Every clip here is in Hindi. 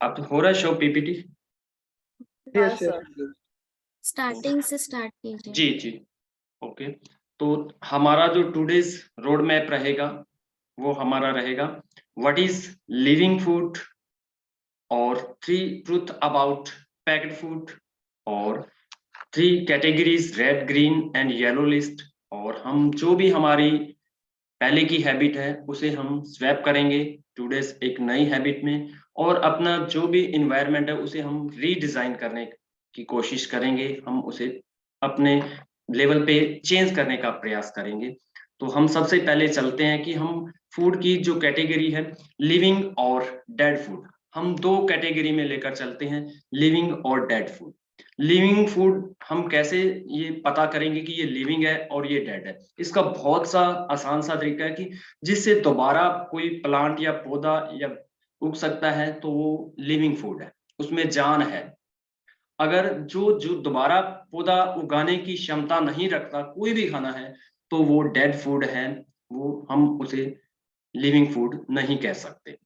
अब तो हो रहा है शो पीपीटी। हाँ यस सर, यस। स्टार्टिंग से स्टार्ट कीजिए। जी जी। ओके, तो हमारा जो टुडेज रोड मैप रहेगा वो हमारा रहेगा व्हाट इज लिविंग फूड, और 3 ट्रूथ अबाउट पैक्ड फूड, और 3 categories red green and yellow list. और हम जो भी हमारी पहले की हैबिट है उसे हम स्वैप करेंगे टुडेज एक नई हैबिट में, और अपना जो भी इन्वायरमेंट है उसे हम रीडिजाइन करने की कोशिश करेंगे, हम उसे अपने लेवल पे चेंज करने का प्रयास करेंगे। तो हम सबसे पहले चलते हैं कि हम फूड की जो कैटेगरी है लिविंग और डेड फूड, हम 2 कैटेगरी में लेकर चलते हैं, लिविंग और डेड फूड। लिविंग फूड हम कैसे ये पता करेंगे कि ये लिविंग है और ये डेड है? इसका बहुत सा आसान सा तरीका है कि जिससे दोबारा कोई प्लांट या पौधा या उग सकता है तो वो लिविंग फूड है, उसमें जान है। अगर जो जो दोबारा पौधा उगाने की क्षमता नहीं रखता कोई भी खाना है तो वो डेड फूड है, वो हम उसे लिविंग फूड नहीं कह सकते।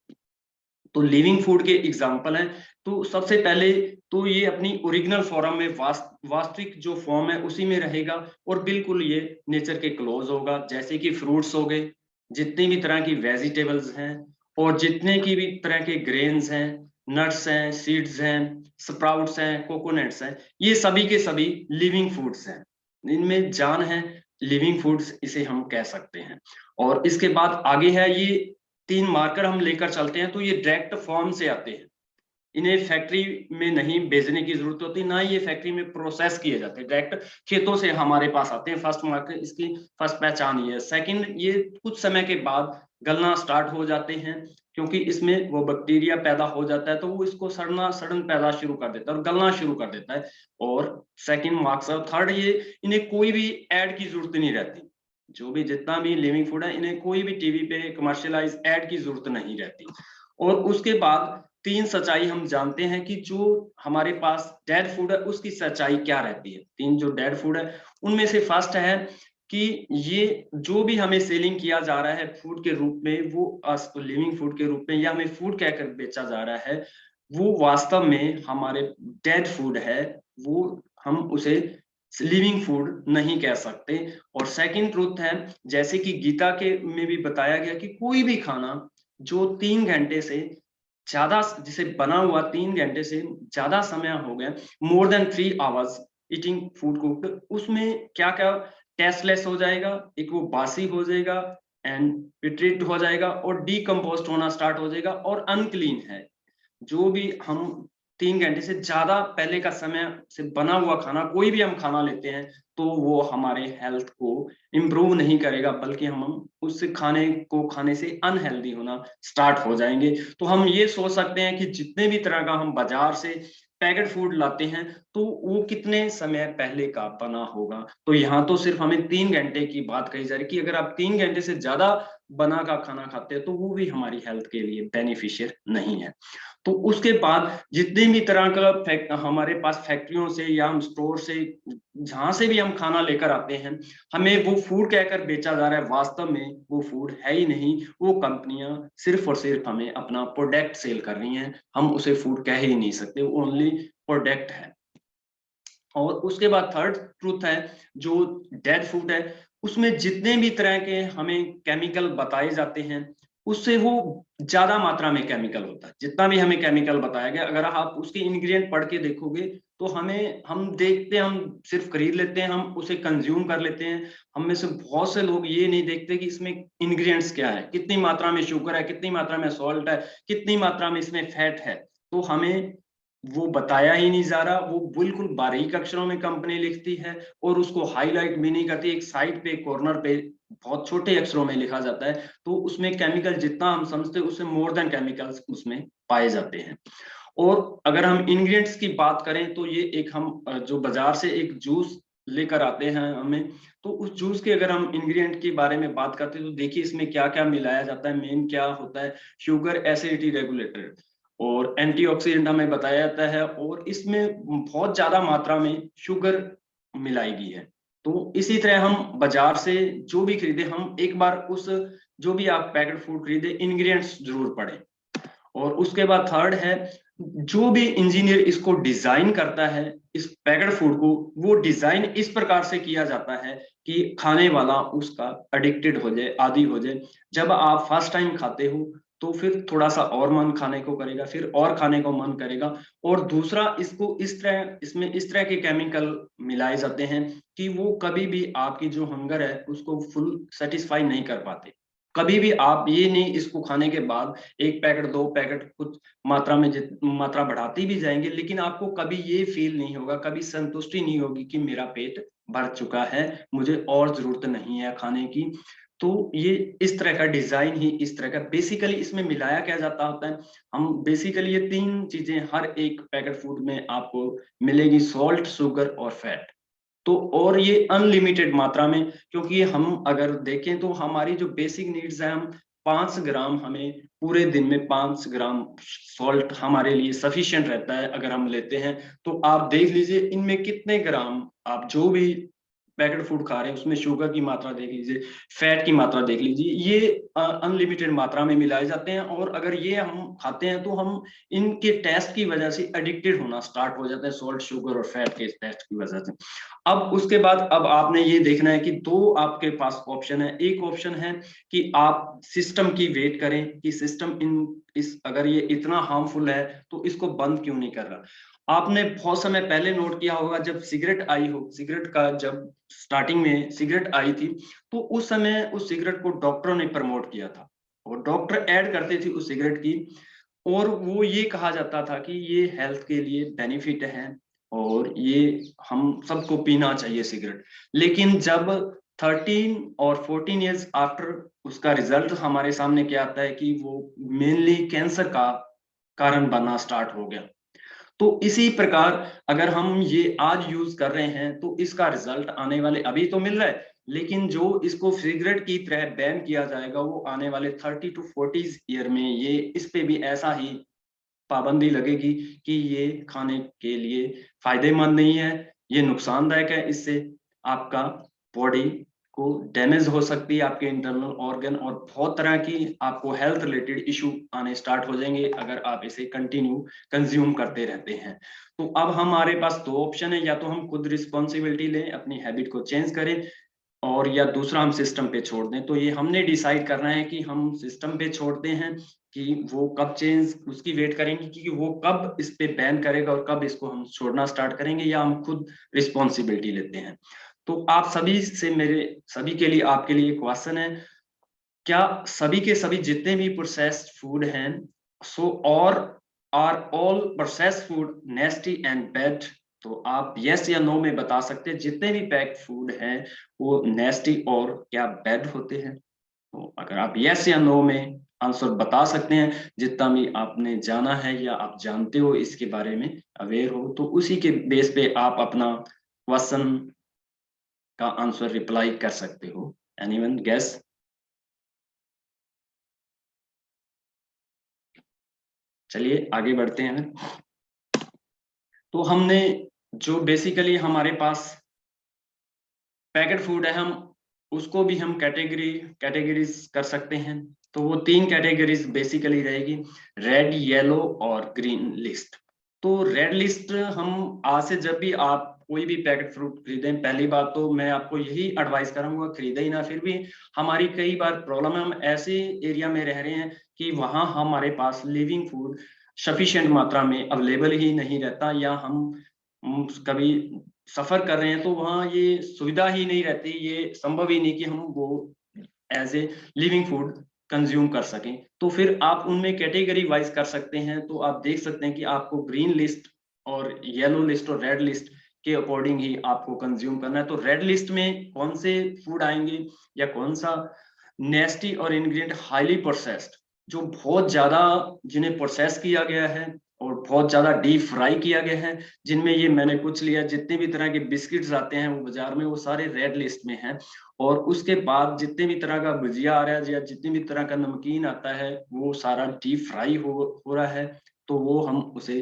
तो लिविंग फूड के एग्जाम्पल हैं, तो सबसे पहले तो ये अपनी ओरिजिनल फॉर्म में वास्तविक जो फॉर्म है उसी में रहेगा और बिल्कुल ये नेचर के क्लोज होगा, जैसे कि फ्रूट्स हो गए, जितनी भी तरह की वेजिटेबल्स हैं, और जितने की भी तरह के ग्रेन्स हैं, नट्स हैं, सीड्स हैं, स्प्राउट्स हैं, कोकोनट्स हैं, ये सभी के सभी लिविंग फूड्स हैं, इनमें जान है, लिविंग फूड्स इसे हम कह सकते हैं। और इसके बाद आगे है ये 3 मार्कर हम लेकर चलते हैं, तो ये डायरेक्ट फॉर्म से आते हैं, इन्हें फैक्ट्री में नहीं भेजने की जरूरत होती, ना ये फैक्ट्री में प्रोसेस किए जाते हैं, डायरेक्ट खेतों से हमारे पास आते हैं। फर्स्ट मार्कर इसकी फर्स्ट पहचान ये है। सेकंड, ये कुछ समय के बाद गलना स्टार्ट हो जाते हैं, क्योंकि इसमें वो बैक्टीरिया पैदा हो जाता है तो वो इसको सड़न पैदा शुरू कर देता है और गलना शुरू कर देता है। और सेकंड मार्क्स। थर्ड, ये इन्हें कोई भी ऐड की जरूरत नहीं रहती, जो भी जितना भी लिविंग फूड है इन्हें कोई भी टीवी पे कमर्शियलाइज ऐड की जरूरत नहीं रहती। और उसके बाद 3 सच्चाई हम जानते हैं कि जो हमारे पास डेड फूड है उसकी सच्चाई क्या रहती है। 3 जो डेड फूड है उनमें से फर्स्ट है कि ये जो भी हमें सेलिंग किया जा रहा है फूड के रूप में, वो लिविंग फूड के रूप में या हमें फूड कहकर बेचा जा रहा है, वो वास्तव में हमारे डेड फूड है, वो हम उसे लिविंग फूड नहीं कह सकते। और सेकंड ट्रूथ है, जैसे कि गीता के में भी बताया गया कि कोई भी खाना जो 3 घंटे से ज्यादा, जिसे बना हुआ 3 घंटे से ज्यादा समय हो गया, more than 3 hours eating food cooked, उसमें क्या क्या टेस्टलेस हो जाएगा, एक वो बासी हो जाएगा एंड पिट्रिट हो जाएगा और डीकम्पोस्ट होना स्टार्ट हो जाएगा और अनक्लीन है। जो भी हम 3 घंटे से ज्यादा पहले का समय से बना हुआ खाना कोई भी हम खाना लेते हैं तो वो हमारे हेल्थ को इम्प्रूव नहीं करेगा, बल्कि हम उस खाने को खाने से अनहेल्दी होना स्टार्ट हो जाएंगे। तो हम ये सोच सकते हैं कि जितने भी तरह का हम बाजार से पैकेट फूड लाते हैं तो वो कितने समय पहले का बना होगा। तो यहाँ तो सिर्फ हमें 3 घंटे की बात कही जा रही है कि अगर आप 3 घंटे से ज्यादा बना का खाना खाते हैं तो वो भी हमारी हेल्थ के लिए बेनिफिशियल नहीं है। तो उसके बाद जितने भी तरह का हमारे पास फैक्ट्रियों से या हम स्टोर से जहां से भी हम खाना लेकर आते हैं, हमें वो फूड कहकर बेचा जा रहा है, वास्तव में वो फूड है ही नहीं, वो कंपनियां सिर्फ और सिर्फ हमें अपना प्रोडक्ट सेल कर रही हैं, हम उसे फूड कह ही नहीं सकते, वो ओनली प्रोडक्ट है। और उसके बाद थर्ड ट्रूथ है, जो डेड फूड है उसमें जितने भी तरह के हमें केमिकल बताए जाते हैं उससे वो ज्यादा मात्रा में केमिकल होता है। जितना भी हमें केमिकल बताया गया, अगर आप उसके इंग्रेडिएंट पढ़ के देखोगे तो हम देखते हैं, हम सिर्फ खरीद लेते हैं, हम उसे कंज्यूम कर लेते हैं। हम में से बहुत से लोग ये नहीं देखते कि इसमें इंग्रेडिएंट्स क्या है, कितनी मात्रा में शुगर है, कितनी मात्रा में सॉल्ट है, कितनी मात्रा में इसमें फैट है। तो हमें वो बताया ही नहीं जा रहा, वो बिल्कुल बारीक अक्षरों में कंपनी लिखती है और उसको हाईलाइट भी नहीं करती, एक साइड पे कॉर्नर पे बहुत छोटे अक्षरों में लिखा जाता है। तो उसमें केमिकल जितना हम समझते हैं उससे मोर देन केमिकल्स उसमें पाए जाते हैं। और अगर हम इंग्रेडिएंट्स की बात करें तो ये एक हम जो बाजार से एक जूस लेकर आते हैं हमें, तो उस जूस के अगर हम इंग्रेडिएंट के बारे में बात करते हैं तो देखिए इसमें क्या क्या मिलाया जाता है। मेन क्या होता है, शुगर एसिडिटी रेगुलेटर और एंटीऑक्सीडेंट हमें बताया जाता है, और इसमें बहुत ज्यादा मात्रा में शुगर मिलाई गई है। तो इसी तरह हम बाजार से जो भी खरीदे, हम एक बार उस जो भी आप पैकेट फूड खरीदे इंग्रेडिएंट्स जरूर पढ़ें। और उसके बाद थर्ड है, जो भी इंजीनियर इसको डिजाइन करता है इस पैकेट फूड को, वो डिजाइन इस प्रकार से किया जाता है कि खाने वाला उसका एडिक्टेड हो जाए, आदी हो जाए। जब आप फर्स्ट टाइम खाते हो तो फिर थोड़ा सा और मन खाने को करेगा, फिर और खाने को मन करेगा। और दूसरा, इसको इस तरह, इसमें इस तरह के केमिकल मिलाए जाते हैं कि वो कभी भी आपकी जो हंगर है उसको फुल सेटिस्फाई नहीं कर पाते। कभी भी आप ये नहीं, इसको खाने के बाद एक पैकेट, दो पैकेट, कुछ मात्रा में मात्रा बढ़ाती भी जाएंगे, लेकिन आपको कभी ये फील नहीं होगा, कभी संतुष्टि नहीं होगी कि मेरा पेट भर चुका है, मुझे और जरूरत नहीं है खाने की। तो ये इस तरह का डिजाइन ही इस तरह का, बेसिकली इसमें मिलाया क्या जाता होता है, हम बेसिकली ये तीन चीजें हर एक पैकेट फूड में आपको मिलेगी, सॉल्ट, शुगर और फैट। तो और ये अनलिमिटेड मात्रा में, क्योंकि हम अगर देखें तो हमारी जो बेसिक नीड्स है, हम 5 ग्राम, हमें पूरे दिन में 5 ग्राम सॉल्ट हमारे लिए सफिशिएंट रहता है अगर हम लेते हैं। तो आप देख लीजिए इनमें कितने ग्राम, आप जो भी पैकेट फूड खा रहे हैं उसमें शुगर की मात्रा देख लीजिए, फैट की मात्रा देख लीजिए, ये अनलिमिटेड मात्रा में मिलाए जाते हैं। और अगर ये हम खाते हैं तो हम इनके टेस्ट की वजह से एडिक्टेड होना स्टार्ट हो जाते हैं, सॉल्ट, शुगर और फैट के टेस्ट की वजह से। अब उसके बाद अब आपने ये देखना है कि दो आपके पास ऑप्शन है। एक ऑप्शन है कि आप सिस्टम की वेट करें कि सिस्टम इन इस अगर ये इतना हार्मफुल है तो इसको बंद क्यों नहीं कर रहा। आपने बहुत समय पहले नोट किया होगा, जब सिगरेट आई हो, सिगरेट का जब स्टार्टिंग में सिगरेट आई थी तो उस समय उस सिगरेट को डॉक्टरों ने प्रमोट किया था, और डॉक्टर ऐड करते थे उस सिगरेट की, और वो ये कहा जाता था कि ये हेल्थ के लिए बेनिफिट है और ये हम सबको पीना चाहिए सिगरेट। लेकिन जब 13 और 14 इयर्स आफ्टर उसका रिजल्ट हमारे सामने क्या आता है कि वो मेनली कैंसर का कारण बनना स्टार्ट हो गया। तो इसी प्रकार अगर हम ये आज यूज कर रहे हैं तो इसका रिजल्ट आने वाले, अभी तो मिल रहा है, लेकिन जो इसको सिगरेट की तरह बैन किया जाएगा वो आने वाले 30 to 40 ईयर में ये इस पे भी ऐसा ही पाबंदी लगेगी कि ये खाने के लिए फायदेमंद नहीं है, ये नुकसानदायक है, इससे आपका बॉडी को डैमेज हो सकती है, आपके इंटरनल ऑर्गन, और बहुत तरह की आपको हेल्थ रिलेटेड इशू आने स्टार्ट हो जाएंगे अगर आप इसे कंटिन्यू कंज्यूम करते रहते हैं। तो अब हमारे पास दो ऑप्शन है, या तो हम खुद रिस्पॉन्सिबिलिटी लें, अपनी हैबिट को चेंज करें, और या दूसरा हम सिस्टम पे छोड़ दें। तो ये हमने डिसाइड करना है कि हम सिस्टम पे छोड़ते हैं कि वो कब चेंज, उसकी वेट करेंगे कि वो कब इस पे बैन करेगा और कब इसको हम छोड़ना स्टार्ट करेंगे, या हम खुद रिस्पॉन्सिबिलिटी लेते हैं। तो आप सभी से, मेरे सभी के लिए, आपके लिए क्वेश्चन है, क्या सभी के सभी जितने भी प्रोसेस्ड फूड हैं, सो और are all processed food nasty and bad? तो आप यस या नो में बता सकते हैं जितने भी पैक्ड फूड हैं वो नेस्टी और क्या बैड होते हैं। तो अगर आप यस या नो में आंसर बता सकते हैं, जितना भी आपने जाना है या आप जानते हो इसके बारे में अवेयर हो, तो उसी के बेस पे आप अपना क्वेश्चन का आंसर रिप्लाई कर सकते हो। Anyone guess? चलिए आगे बढ़ते हैं। तो हमने जो बेसिकली हमारे पास पैकेट फूड है, हम उसको भी हम कैटेगरीज कर सकते हैं। तो वो 3 कैटेगरीज बेसिकली रहेगी, रेड, येलो और ग्रीन लिस्ट। तो रेड लिस्ट, हम आज से जब भी आप कोई भी पैकेट फ्रूट खरीदें, पहली बात तो मैं आपको यही एडवाइस करूंगा, खरीदे ही ना। फिर भी हमारी कई बार प्रॉब्लम है, हम ऐसे एरिया में रह रहे हैं कि वहां हमारे पास लिविंग फूड सफिशिएंट मात्रा में अवेलेबल ही नहीं रहता, या हम कभी सफर कर रहे हैं तो वहाँ ये सुविधा ही नहीं रहती, ये संभव ही नहीं कि हम वो as a living food consume कर सकें। तो फिर आप उनमें कैटेगरी वाइज कर सकते हैं। तो आप देख सकते हैं कि आपको ग्रीन लिस्ट और येलो लिस्ट और रेड लिस्ट के अकॉर्डिंग ही आपको कंज्यूम करना है। तो रेड लिस्ट में कौन से फूड आएंगे, या कौन सा नेस्टी और इंग्रेडिएंट हाईली प्रोसेस्ड, जो बहुत ज्यादा, जिन्हें प्रोसेस किया गया है और बहुत ज्यादा डीप फ्राई किया गया है, जिनमें ये मैंने कुछ लिया, जितने भी तरह के बिस्किट्स आते हैं वो बाजार में, वो सारे रेड लिस्ट में हैं। और उसके बाद जितने भी तरह का भुजिया आ रहा है या जितने भी तरह का नमकीन आता है वो सारा डीप फ्राई हो रहा है, तो वो हम उसे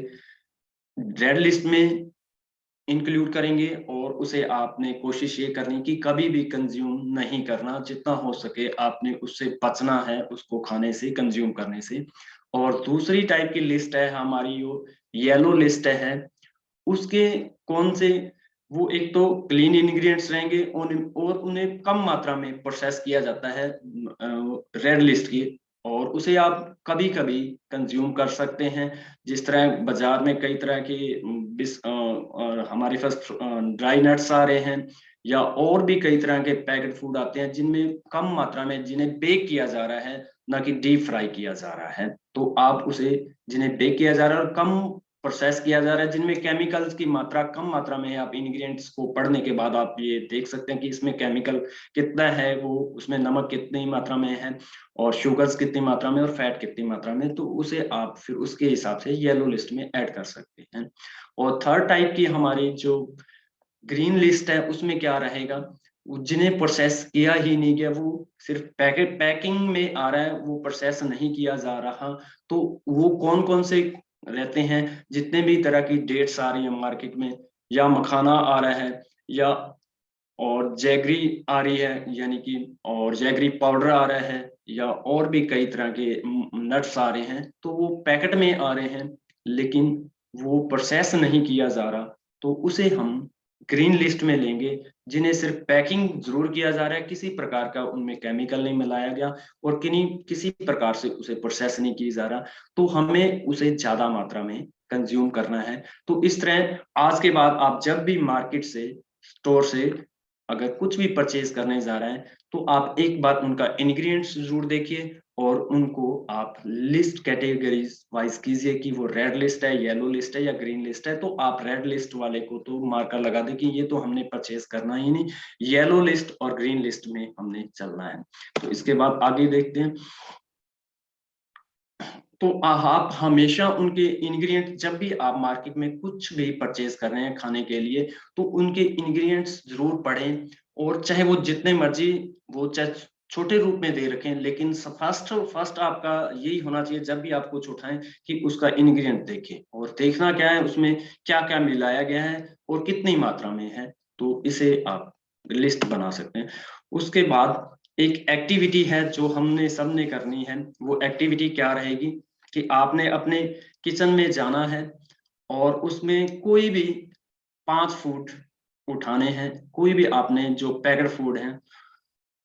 रेड लिस्ट में इंक्लूड करेंगे और उसे आपने कोशिश ये करनी कि कभी भी कंज्यूम नहीं करना, जितना हो सके आपने उससे बचना है, उसको खाने से, कंज्यूम करने से। और दूसरी टाइप की लिस्ट है हमारी, जो येलो लिस्ट है, उसके कौन से, वो एक तो क्लीन इंग्रेडिएंट्स रहेंगे और उन्हें कम मात्रा में प्रोसेस किया जाता है रेड लिस्ट की, और उसे आप कभी कभी कंज्यूम कर सकते हैं। जिस तरह बाजार में कई तरह के हमारे पास ड्राई नट्स आ रहे हैं, या और भी कई तरह के पैकेट फूड आते हैं जिनमें कम मात्रा में, जिन्हें बेक किया जा रहा है, ना कि डीप फ्राई किया जा रहा है। तो आप उसे, जिन्हें बेक किया जा रहा है और कम प्रोसेस किया जा रहा है, जिनमें केमिकल्स की मात्रा कम मात्रा में है, आप इंग्रेडिएंट्स को पढ़ने के बाद आप ये देख सकते हैं कि इसमें केमिकल कितना है, वो उसमें नमक कितनी मात्रा में है, और शुगर्स कितनी मात्रा में, और फैट कितनी मात्रा में, तो उसे आप फिर उसके हिसाब से येलो लिस्ट में ऐड कर सकते हैं। और थर्ड टाइप की हमारी जो ग्रीन लिस्ट है, उसमें क्या रहेगा, जिन्हें प्रोसेस किया ही नहीं गया, वो सिर्फ पैकिंग में आ रहा है, वो प्रोसेस नहीं किया जा रहा, तो वो कौन कौन से रहते हैं, जितने भी तरह की डेट्स आ रही है मार्केट में, या मखाना आ रहा है, या और जैगरी आ रही है, यानी कि और जैगरी पाउडर आ रहा है, या और भी कई तरह के नट्स आ रहे हैं, तो वो पैकेट में आ रहे हैं लेकिन वो प्रोसेस नहीं किया जा रहा, तो उसे हम ग्रीन लिस्ट में लेंगे। जिन्हें सिर्फ पैकिंग जरूर किया जा रहा है, किसी प्रकार का उनमें केमिकल नहीं मिलाया गया, और किसी प्रकार से उसे प्रोसेस नहीं किया जा रहा, तो हमें उसे ज्यादा मात्रा में कंज्यूम करना है। तो इस तरह आज के बाद आप जब भी मार्केट से, स्टोर से अगर कुछ भी परचेज करने जा रहे हैं, तो आप एक बार उनका इंग्रेडिएंट्स जरूर देखिए, और उनको आप लिस्ट कैटेगरीज वाइज कीजिए कि वो रेड लिस्ट है, येलो लिस्ट है, या ग्रीन लिस्ट है। तो आप रेड लिस्ट वाले को तो मार्कर लगा दें कि ये तो हमने परचेज करना ही नहीं, येलो लिस्ट और ग्रीन लिस्ट में हमने चलना है। तो इसके बाद आगे देखते हैं। तो आप हमेशा उनके इंग्रेडिएंट, जब भी आप मार्केट में कुछ भी परचेज कर रहे हैं खाने के लिए, तो उनके इंग्रेडिएंट्स जरूर पढ़ें, और चाहे वो जितने मर्जी, वो चाहे छोटे रूप में दे रखें, लेकिन फर्स्ट आपका यही होना चाहिए जब भी आप कुछ उठाएं कि उसका इंग्रेडिएंट देखें, और देखना क्या है उसमें, क्या क्या मिलाया गया है और कितनी मात्रा में है। तो इसे आप लिस्ट बना सकते हैं। उसके बाद एक एक्टिविटी है जो हमने सबने करनी है। वो एक्टिविटी क्या रहेगी कि आपने अपने किचन में जाना है, और उसमें कोई भी 5 फूड उठाने हैं, कोई भी आपने जो पैकेट फूड हैं,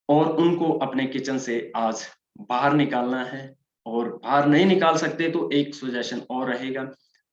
और उनको अपने किचन से आज बाहर निकालना है। और बाहर नहीं निकाल सकते तो एक सजेशन और रहेगा,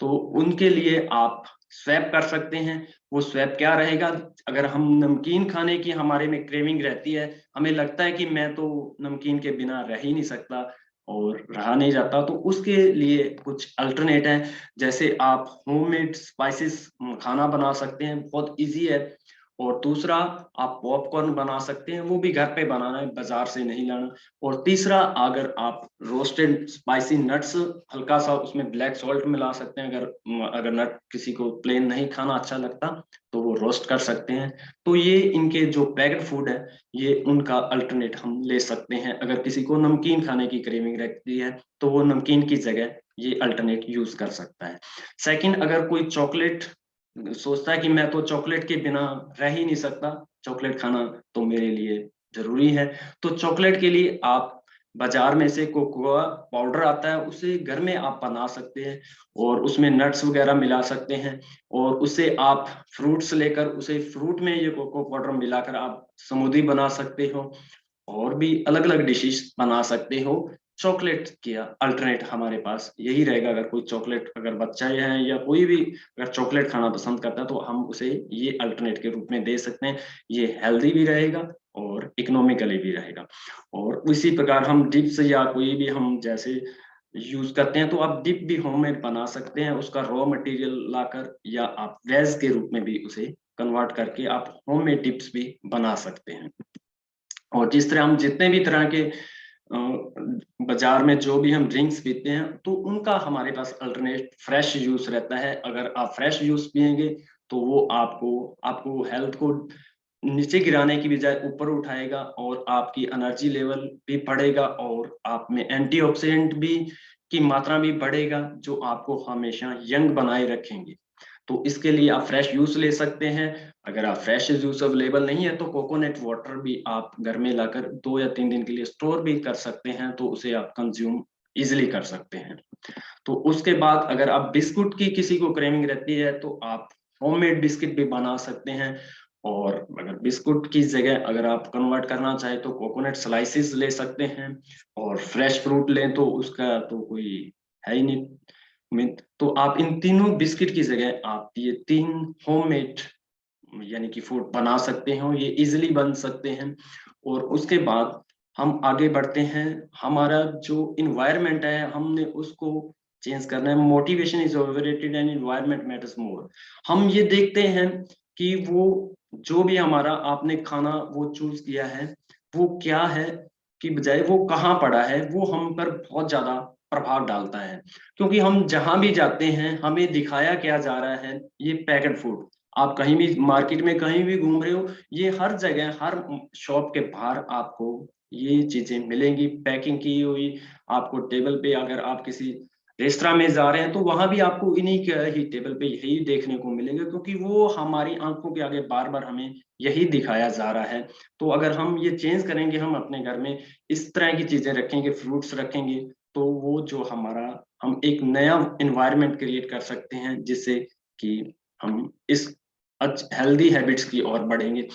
तो उनके लिए आप स्वैप कर सकते हैं। वो स्वैप क्या रहेगा, अगर हम नमकीन खाने की हमारे में क्रेविंग रहती है, हमें लगता है कि मैं तो नमकीन के बिना रह ही नहीं सकता और रहा नहीं जाता, तो उसके लिए कुछ अल्टरनेट है। जैसे आप होममेड स्पाइसेस खाना बना सकते हैं, बहुत इजी है। और दूसरा, आप पॉपकॉर्न बना सकते हैं, वो भी घर पे बनाना है, बाजार से नहीं लाना। और तीसरा, अगर आप रोस्टेड स्पाइसी नट्स, हल्का सा उसमें ब्लैक सॉल्ट मिला सकते हैं, अगर नट किसी को प्लेन नहीं खाना अच्छा लगता तो वो रोस्ट कर सकते हैं। तो ये इनके जो पैक्ड फूड है, ये उनका अल्टरनेट हम ले सकते हैं। अगर किसी को नमकीन खाने की क्रेविंग रहती है तो वो नमकीन की जगह ये अल्टरनेट यूज कर सकता है। सेकंड, अगर कोई चॉकलेट सोचता है कि मैं तो चॉकलेट के बिना रह ही नहीं सकता, चॉकलेट खाना तो मेरे लिए जरूरी है, तो चॉकलेट के लिए आप बाजार में से कोकोआ पाउडर आता है, उसे घर में आप बना सकते हैं, और उसमें नट्स वगैरह मिला सकते हैं, और उसे आप फ्रूट्स लेकर उसे फ्रूट में ये कोको पाउडर मिलाकर आप स्मूदी बना सकते हो, और भी अलग अलग डिशेस बना सकते हो। चॉकलेट किया अल्टरनेट हमारे पास यही रहेगा। अगर कोई चॉकलेट, अगर बच्चा है या कोई भी अगर चॉकलेट खाना पसंद करता है, तो हम उसे ये अल्टरनेट के रूप में दे सकते हैं। ये हेल्दी भी रहेगा और इकोनॉमिकली भी रहेगा। और इसी प्रकार हम डिप्स या कोई भी हम जैसे यूज करते हैं, तो आप डिप भी होममेड बना सकते हैं, उसका रॉ मटेरियल लाकर, या आप वेज के रूप में भी उसे कन्वर्ट करके आप होममेड डिप्स भी बना सकते हैं। और जिस तरह हम जितने भी तरह के बाजार में जो भी हम ड्रिंक्स पीते हैं, तो उनका हमारे पास अल्टरनेट फ्रेश जूस रहता है। अगर आप फ्रेश जूस पियेंगे तो वो आपको आपको हेल्थ को नीचे गिराने की बजाय ऊपर उठाएगा, और आपकी एनर्जी लेवल भी बढ़ेगा, और आप में एंटीऑक्सीडेंट भी की मात्रा भी बढ़ेगा, जो आपको हमेशा यंग बनाए रखेंगे। तो इसके लिए आप फ्रेश जूस ले सकते हैं। अगर आप फ्रेश जूस अवेलेबल नहीं है तो कोकोनट वाटर भी आप घर में लाकर 2 या 3 दिन के लिए स्टोर भी कर सकते हैं, तो उसे आप कंज्यूम इजिली कर सकते हैं। तो उसके बाद अगर आप बिस्कुट की किसी को क्रेविंग रहती है तो आप होममेड बिस्किट भी बना सकते हैं। और अगर बिस्कुट की जगह अगर आप कन्वर्ट करना चाहे तो कोकोनट स्लाइसेस ले सकते हैं, और फ्रेश फ्रूट लें तो उसका तो कोई है ही नहीं तो आप इन तीनों बिस्किट की जगह आप ये 3 होममेड यानी कि फूड बना सकते हैं, ये इजिली बन सकते हैं। और उसके बाद हम आगे बढ़ते हैं। हमारा जो इन्वायरमेंट है हमने उसको चेंज करना है। Motivation is overrated and environment matters more. हम ये देखते हैं कि वो जो भी हमारा आपने खाना वो चूज किया है वो क्या है कि बजाय वो कहाँ पड़ा है, वो हम पर बहुत ज्यादा प्रभाव डालता है। क्योंकि हम जहां भी जाते हैं हमें दिखाया क्या जा रहा है, ये पैकेट फूड। आप कहीं भी मार्केट में कहीं भी घूम रहे हो, ये हर जगह हर शॉप के बाहर आपको ये चीजें मिलेंगी पैकिंग की हुई। आपको टेबल पे अगर आप किसी रेस्तरां में जा रहे हैं तो वहां भी आपको इन्हीं के ही टेबल पे यही देखने को मिलेगा, क्योंकि वो हमारी आंखों के आगे बार बार हमें यही दिखाया जा रहा है। तो अगर हम ये चेंज करेंगे, हम अपने घर में इस तरह की चीजें रखेंगे, फ्रूट्स रखेंगे, तो वो जो हमारा हम एक नया एनवायरनमेंट क्रिएट कर सकते हैं जिससे कि हम इस हेल्दी हैबिट्स की ओर बढ़ेंगे।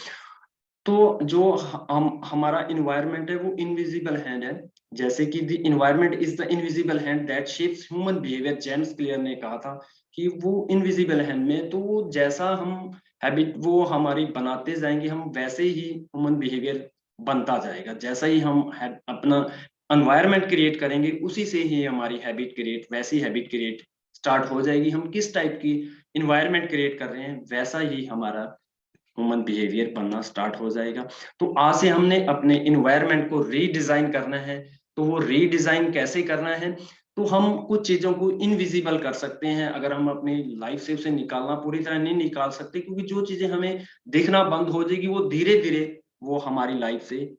तो जो हम हमारा इन्वायरमेंट है वो इनविजिबल हैंड है। जैसे कि the environment is the invisible hand that shapes human behaviour, James clear ने कहा था कि वो इनविजिबल हैंड में, तो वो जैसा हम हैबिट वो हमारी बनाते जाएंगे हम वैसे ही ह्यूमन बिहेवियर बनता जाएगा। जैसा ही हम अपना एनवायरमेंट क्रिएट करेंगे उसी से ही हमारी हैबिट क्रिएट, वैसी हैबिट क्रिएट स्टार्ट हो जाएगी। हम किस टाइप की इन्वायरमेंट क्रिएट कर रहे हैं वैसा ही हमारा ह्यूमन बिहेवियर बनना स्टार्ट हो जाएगा। तो आज से हमने अपने इन्वायरमेंट को रीडिजाइन करना है। तो वो रीडिजाइन कैसे करना है, तो हम कुछ चीजों को इनविजिबल कर सकते हैं। अगर हम अपनी लाइफ से उसे निकालना पूरी तरह नहीं निकाल सकते, क्योंकि जो चीजें हमें दिखना बंद हो जाएगी वो धीरे धीरे वो हमारी लाइफ से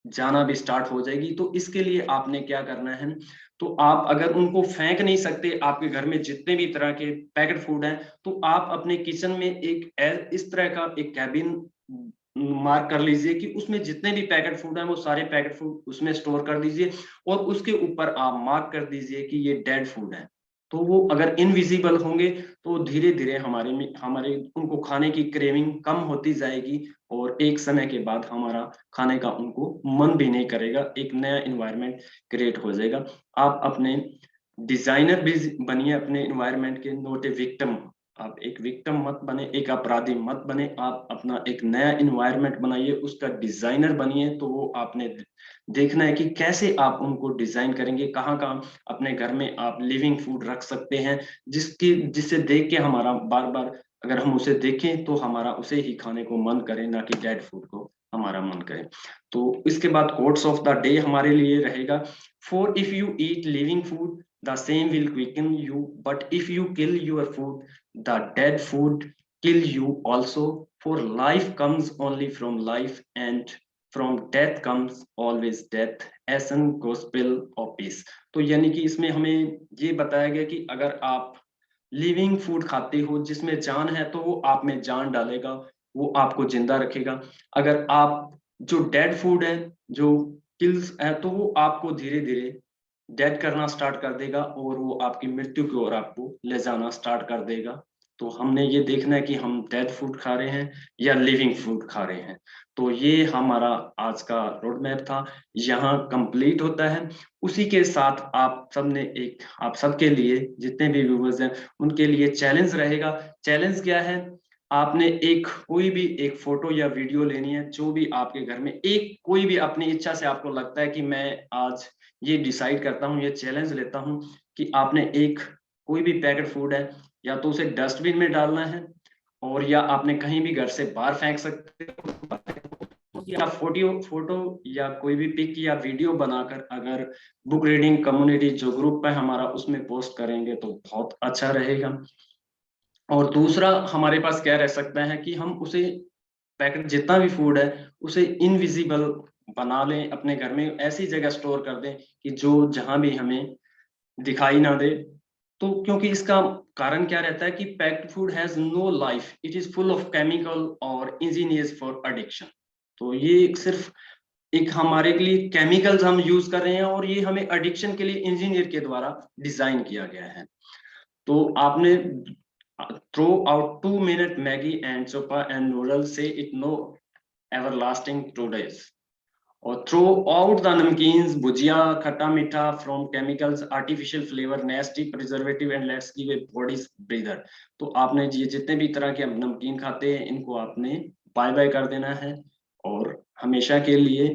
जाना भी स्टार्ट हो जाएगी। तो इसके लिए आपने क्या करना है, तो आप अगर उनको फेंक नहीं सकते, आपके घर में जितने भी तरह के पैकेट फूड हैं, तो आप अपने किचन में एक इस तरह का एक कैबिन मार्क कर लीजिए कि उसमें जितने भी पैकेट फूड हैं वो सारे पैकेट फूड उसमें स्टोर कर दीजिए। और उसके ऊपर आप मार्क कर दीजिए कि ये डेड फूड है। तो वो अगर इनविजिबल होंगे तो धीरे धीरे हमारे उनको खाने की क्रेविंग कम होती जाएगी, और एक समय के बाद हमारा खाने का उनको मन भी नहीं करेगा, एक नया इन्वायरमेंट क्रिएट हो जाएगा। आप अपने डिजाइनर भी बनिए अपने इन्वायरमेंट के, नॉट ए विक्टिम। आप एक विक्टिम मत बने, एक अपराधी मत बने। आप अपना एक नया इन्वायरमेंट बनाइए, उसका डिजाइनर बनिए। तो वो आपने देखना है कि कैसे आप उनको डिजाइन करेंगे, कहाँ कहाँ अपने घर में आप लिविंग फूड रख सकते हैं जिससे देख के हमारा बार बार अगर हम उसे देखें तो हमारा उसे ही खाने को मन करे, ना कि डेड फूड को हमारा मन करे। तो इसके बाद कोट्स ऑफ द डे हमारे लिए रहेगा, for if you eat living food the same will quicken you, but if you kill your food, the dead food kill you also. For life comes only from life, and from death comes always death. Essence gospel of peace। तो यानी कि इसमें हमें ये बताया गया कि अगर आप लिविंग फूड खाते हो जिसमें जान है तो वो आप में जान डालेगा, वो आपको जिंदा रखेगा। अगर आप जो डेड फूड है, जो किल्स है, तो वो आपको धीरे धीरे डेड करना स्टार्ट कर देगा और वो आपकी मृत्यु की ओर आपको ले जाना स्टार्ट कर देगा। तो हमने ये देखना है कि हम डेड फूड खा रहे हैं या लिविंग फूड खा रहे हैं। तो ये हमारा आज का रोड मैप था, यहाँ कंप्लीट होता है। उसी के साथ आप सबने एक, आप सबके लिए जितने भी व्यूवर्स हैं उनके लिए चैलेंज रहेगा। चैलेंज क्या है, आपने एक कोई भी एक फोटो या वीडियो लेनी है, जो भी आपके घर में एक कोई भी अपनी इच्छा से आपको लगता है कि मैं आज ये डिसाइड करता हूँ, ये चैलेंज लेता हूँ कि आपने एक कोई भी पैकेट फूड है या तो उसे डस्टबिन में डालना है, और या आपने कहीं भी घर से बाहर फेंक सकते हो, या फोटो या कोई भी पिक या वीडियो बनाकर अगर बुक रीडिंग कम्युनिटी जो ग्रुप है हमारा उसमें पोस्ट करेंगे तो बहुत अच्छा रहेगा। और दूसरा हमारे पास क्या रह सकता है कि हम उसे पैकेट जितना भी फूड है उसे इनविजिबल बना लें, अपने घर में ऐसी जगह स्टोर कर दें कि जो जहां भी हमें दिखाई ना दे। तो क्योंकि इसका कारण क्या रहता है कि packed food has no life, it is full of chemical और इंजीनियर्स फॉर एडिक्शन। तो ये सिर्फ एक हमारे के लिए केमिकल्स हम यूज कर रहे हैं और ये हमें एडिक्शन के लिए इंजीनियर के द्वारा डिजाइन किया गया है। तो आपने throw out 2 minute Maggi and soups and noodles से इट नो एवरलास्टिंग टूडेज, और throw out the namkeens, bhujia, khatta meetha from chemicals, artificial flavour, nasty preservative and let's give a bodies breather. तो आपने ये जितने भी तरह के नमकीन खाते हैं इनको आपने बाय बाय कर देना है, और हमेशा के लिए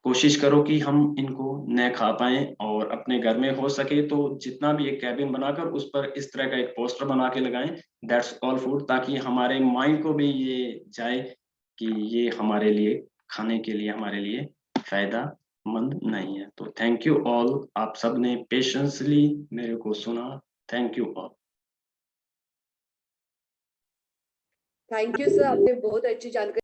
कोशिश करो कि हम इनको न खा पाए, और अपने घर में हो सके तो जितना भी एक कैबिन बनाकर उस पर इस तरह का एक पोस्टर बना के लगाएं, दैट्स ऑल फूड, ताकि हमारे माइंड को भी ये जाए कि ये हमारे लिए खाने के लिए हमारे लिए फायदेमंद नहीं है। तो थैंक यू ऑल, आप सब ने पेशेंसली मेरे को सुना। Thank you all. Thank you sir, आपने बहुत अच्छी जानकारी